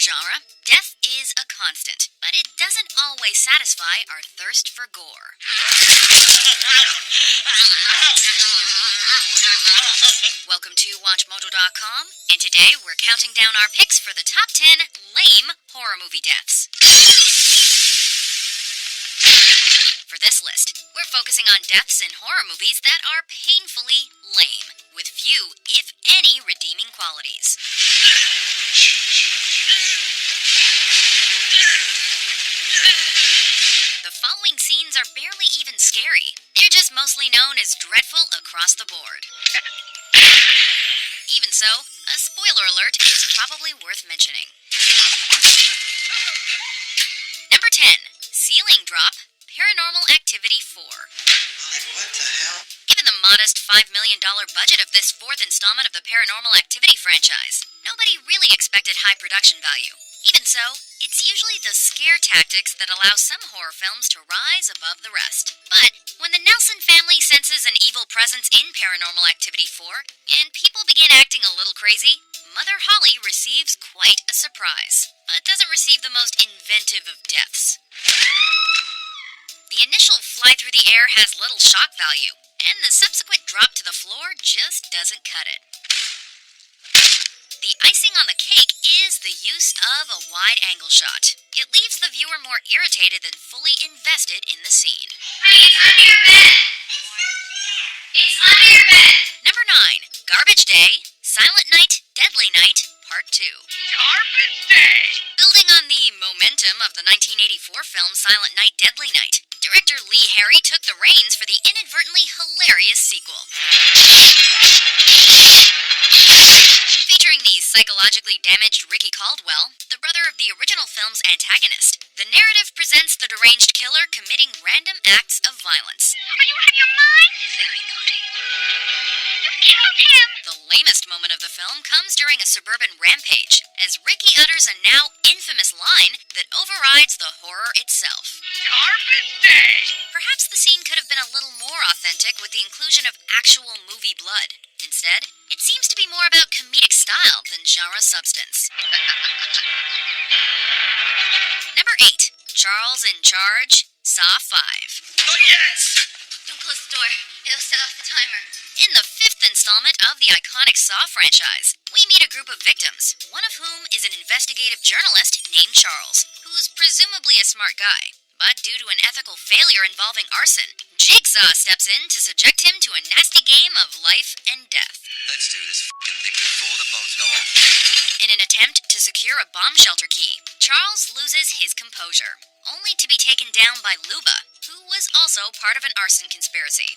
horror genre, death is a constant, but it doesn't always satisfy our thirst for gore. Welcome to WatchMojo.com, and today we're counting down our picks for the top 10 lame horror movie deaths. For this list, we're focusing on deaths in horror movies that are painfully lame, with few, if any, redeeming qualities. The following scenes are barely even scary. They're just mostly known as dreadful across the board. Even so, a spoiler alert is probably worth mentioning. Number 10. Ceiling Drop, Paranormal Activity 4. What the hell? Given the modest $5 million budget of this fourth installment of the Paranormal Activity franchise, nobody really expected high production value. Even so, it's usually the scare tactics that allow some horror films to rise above the rest. But when the Nelson family senses an evil presence in Paranormal Activity 4, and people begin acting a little crazy, Mother Holly receives quite a surprise, but doesn't receive the most inventive of deaths. The initial fly through the air has little shock value, and the subsequent drop to the floor just doesn't cut it. The icing on the cake is the use of a wide-angle shot. It leaves the viewer more irritated than fully invested in the scene. Honey, it's under your bed! It's under your bed! Number 9. Garbage Day, Silent Night, Deadly Night, Part 2. Garbage Day! Building on the momentum of the 1984 film Silent Night, Deadly Night, director Lee Harry took the reins for the inadvertently hilarious sequel. Featuring the psychologically damaged Ricky Caldwell, the brother of the original film's antagonist, the narrative presents the deranged killer committing random acts of violence. Are you out of your mind? Very naughty. You killed him! The lamest moment of the film comes during a suburban rampage, as Ricky utters a now infamous line that overrides the horror itself. Garbage Day! Perhaps the scene could have been a little more authentic with the inclusion of actual movie blood. Instead, it seems to be more about comedic style than genre substance. Number 8. Charles in Charge, Saw 5. Not yet! Don't close the door. It'll set off the timer. In the 5th installment of the iconic Saw franchise, we meet a group of victims, one of whom is an investigative journalist named Charles, who's presumably a smart guy. But due to an ethical failure involving arson, Jigsaw steps in to subject him to a nasty game of life and death. Let's do this f***ing thing before the bombs go off. In an attempt to secure a bomb shelter key, Charles loses his composure, only to be taken down by Luba, who was also part of an arson conspiracy.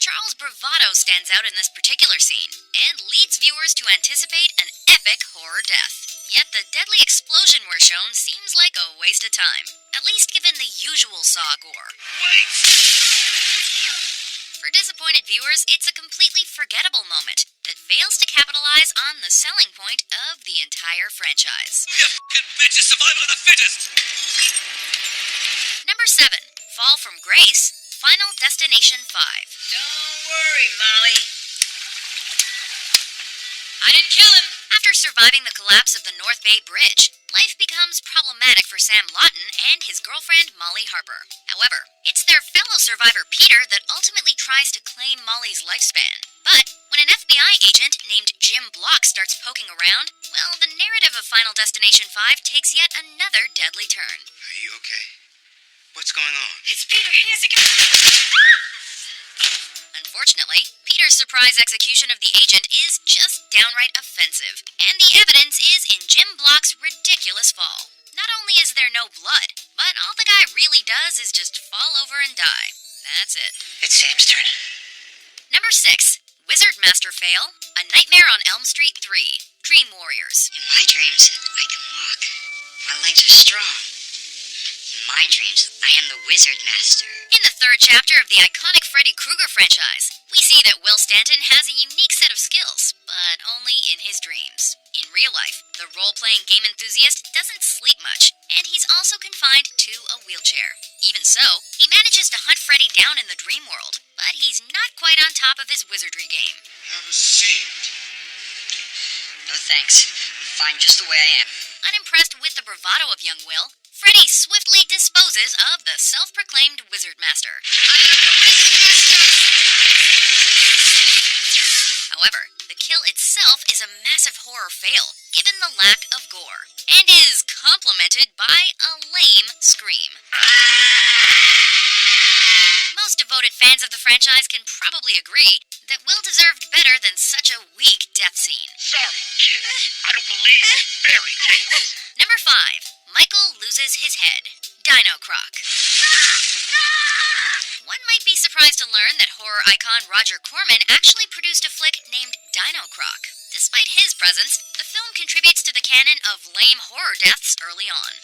Charles' bravado stands out in this particular scene, and leads viewers to anticipate an epic horror death. Yet the deadly explosion we're shown seems like a waste of time, at least given the usual Saw gore. Wait! For disappointed viewers, it's a completely forgettable moment that fails to capitalize on the selling point of the entire franchise. You f***ing bitches, survival of the fittest! Number 7. Fall from Grace, Final Destination 5. Don't worry, Molly. I didn't kill him! After surviving the collapse of the North Bay Bridge, life becomes problematic for Sam Lawton and his girlfriend Molly Harper. However, it's their fellow survivor Peter that ultimately tries to claim Molly's lifespan. But when an FBI agent named Jim Block starts poking around, well, the narrative of Final Destination 5 takes yet another deadly turn. Are you okay? What's going on? It's Peter. He has a gun. Unfortunately, Peter's surprise execution of the agent is just downright offensive, and the evidence is in Jim Block's ridiculous fall. Not only is there no blood, but all the guy really does is just fall over and die. That's it. It's Sam's turn. Number 6. Wizard Master Fail, A Nightmare on Elm Street 3, Dream Warriors. In my dreams, I can walk. My legs are strong. In my dreams, I am the Wizard Master. In the 3rd chapter of the iconic Freddy Krueger franchise, we see that Will Stanton has a unique set of skills, but only in his dreams. In real life, the role-playing game enthusiast doesn't sleep much, and he's also confined to a wheelchair. Even so, he manages to hunt Freddy down in the dream world, but he's not quite on top of his wizardry game. Have a seat. No thanks. I'm fine just the way I am. Unimpressed with the bravado of young Will, Freddy swiftly disposes of the self-proclaimed Wizard Master. However, the kill itself is a massive horror fail, given the lack of gore, and is complemented by a lame scream. Most devoted fans of the franchise can probably agree that Will deserved better than such a weak death scene. Sorry, kid. I don't believe in fairy tales. Number 5. Michael loses his head. Dino Croc. One might be surprised to learn that horror icon Roger Corman actually produced a flick named Dino Croc. Despite his presence, the film contributes to the canon of lame horror deaths early on.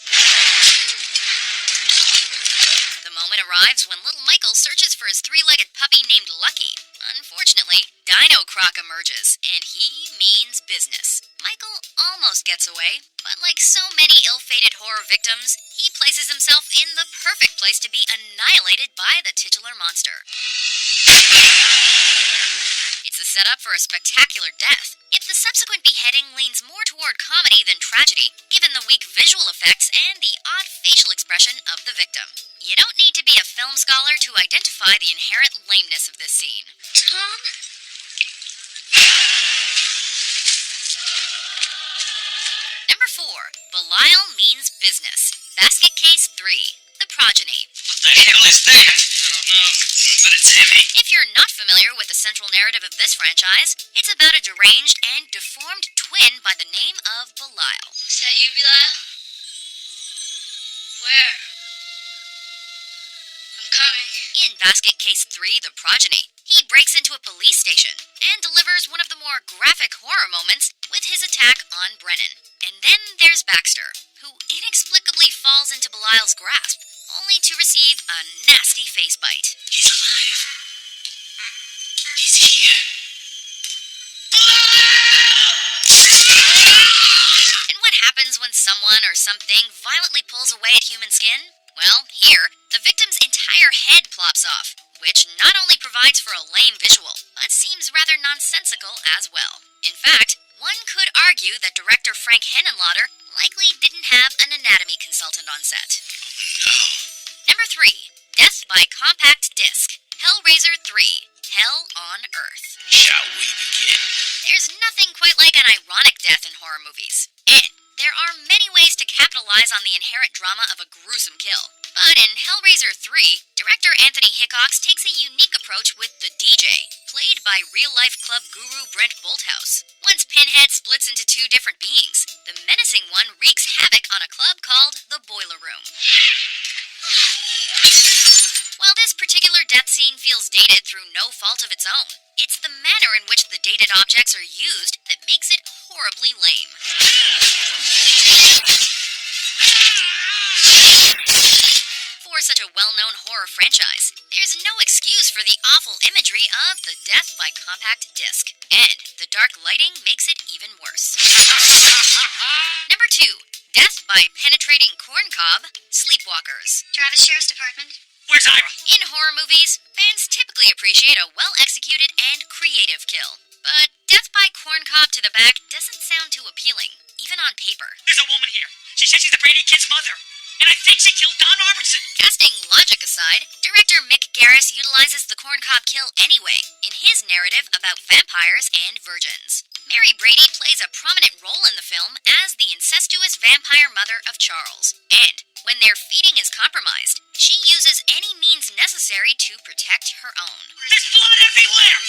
The moment arrives when little Michael searches for his three-legged puppy named Lucky. Unfortunately, Dino Croc emerges, and he means business. Michael almost gets away, but like so many ill-fated horror victims, he places himself in the perfect place to be annihilated by the titular monster. It's the setup for a spectacular death, yet the subsequent beheading leans more toward comedy than tragedy, given the weak visual effects and the odd facial expression of the victim. You don't need to be a film scholar to identify the inherent lameness of this scene. Tom? Number 4. Belial means business. Basket Case 3. The Progeny. What the hell is that? I don't know, but it's heavy. If you're not familiar with the central narrative of this franchise, it's about a deranged and deformed twin by the name of Belial. Is that you, Belial? Where? I'm coming. In Basket Case 3, The Progeny, he breaks into a police station and delivers one of the more graphic horror moments with his attack on Brennan. And then there's Baxter, who inexplicably falls into Belial's grasp, only to receive a nasty face bite. He's alive. He's here. And what happens when someone or something violently pulls away at human skin? Well, here, the victim's entire head plops off, which not only provides for a lame visual, but seems rather nonsensical as well. In fact, one could argue that director Frank Henenlotter likely didn't have an anatomy consultant on set. Oh, no. Number 3. Death by Compact Disc. Hellraiser 3. Hell on Earth. Shall we begin? There's nothing quite like an ironic death in horror movies. And there are many ways to capitalize on the inherent drama of a gruesome kill. But in Hellraiser 3, director Anthony Hickox takes a unique approach with the DJ, played by real-life club guru Brent Bolthouse. Once Pinhead splits into two different beings, the menacing one wreaks havoc on a club called the Boiler Room. While this particular death scene feels dated through no fault of its own, it's the manner in which the dated objects are used that makes it horribly lame. For such a well-known horror franchise, there's no excuse for the awful imagery of the death by compact disc, and the dark lighting makes it even worse. Number 2. Death by penetrating corncob, Sleepwalkers. Travis Sheriff's Department. Where's Ira? In horror movies, fans typically appreciate a well-executed and creative kill. But death by corncob to the back doesn't sound too appealing, even on paper. There's a woman here. She said she's the Brady kid's mother. And I think she killed Don Robertson. Casting logic aside, director Mick Garris utilizes the corncob kill anyway, in his narrative about vampires and virgins. Mary Brady plays a prominent role in the film as the incestuous vampire mother of Charles. And when their feeding is compromised, she uses any means necessary to protect her own. There's blood everywhere.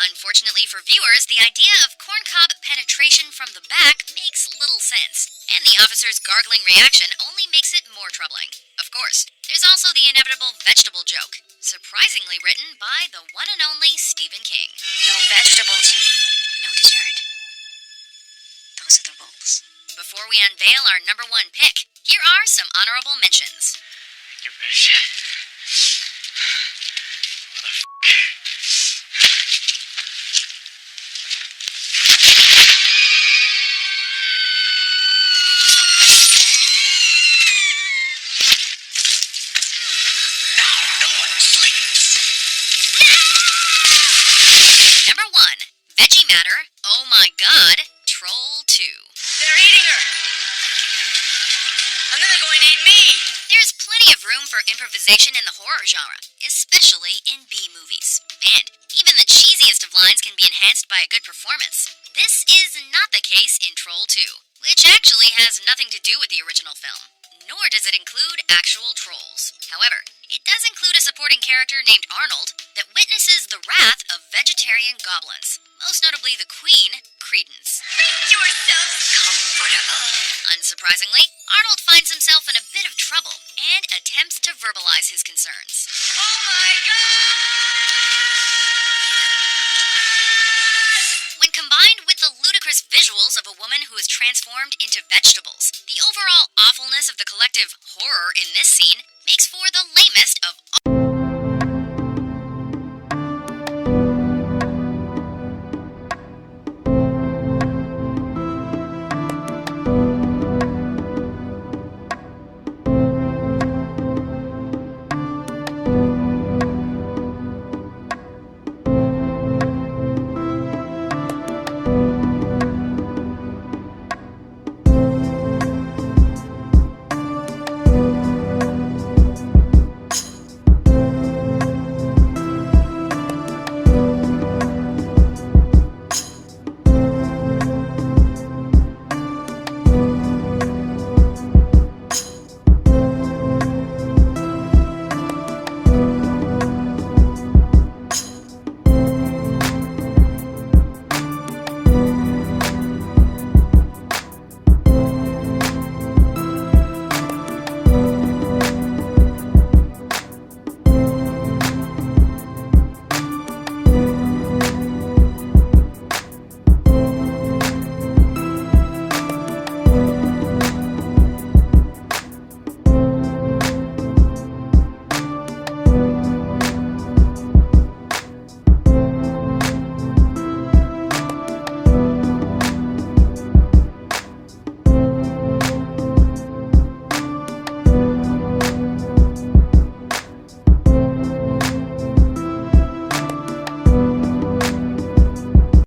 Unfortunately for viewers, the idea of corncob penetration from the back makes little sense, and the officer's gargling reaction only makes it more troubling. Of course, there's also the inevitable vegetable joke, surprisingly written by the one and only Stephen King. No vegetables, no dessert. Those are the rules. Before we unveil our number 1 pick, here are some honorable mentions. Give it a shot. What the f***? No one sleeps. Number 1. Veggie matter, oh my god, Troll 2. They're eating her! And then they're going to eat me! There's plenty of room for improvisation in the horror genre, especially in B movies. And even the cheesiest of lines can be enhanced by a good performance. This is not the case in Troll 2, which actually has nothing to do with the original film, nor does it include actual trolls. However, it does include a supporting character named Arnold that witnesses the wrath of vegetarian goblins, most notably the queen, Credence. Make yourself comfortable. Unsurprisingly, Arnold finds himself in a bit of trouble and attempts to verbalize his concerns. Oh my god! When combined with the ludicrous visuals of a woman who is transformed into vegetables, the overall awfulness of the collective horror in this scene makes for the lamest of all.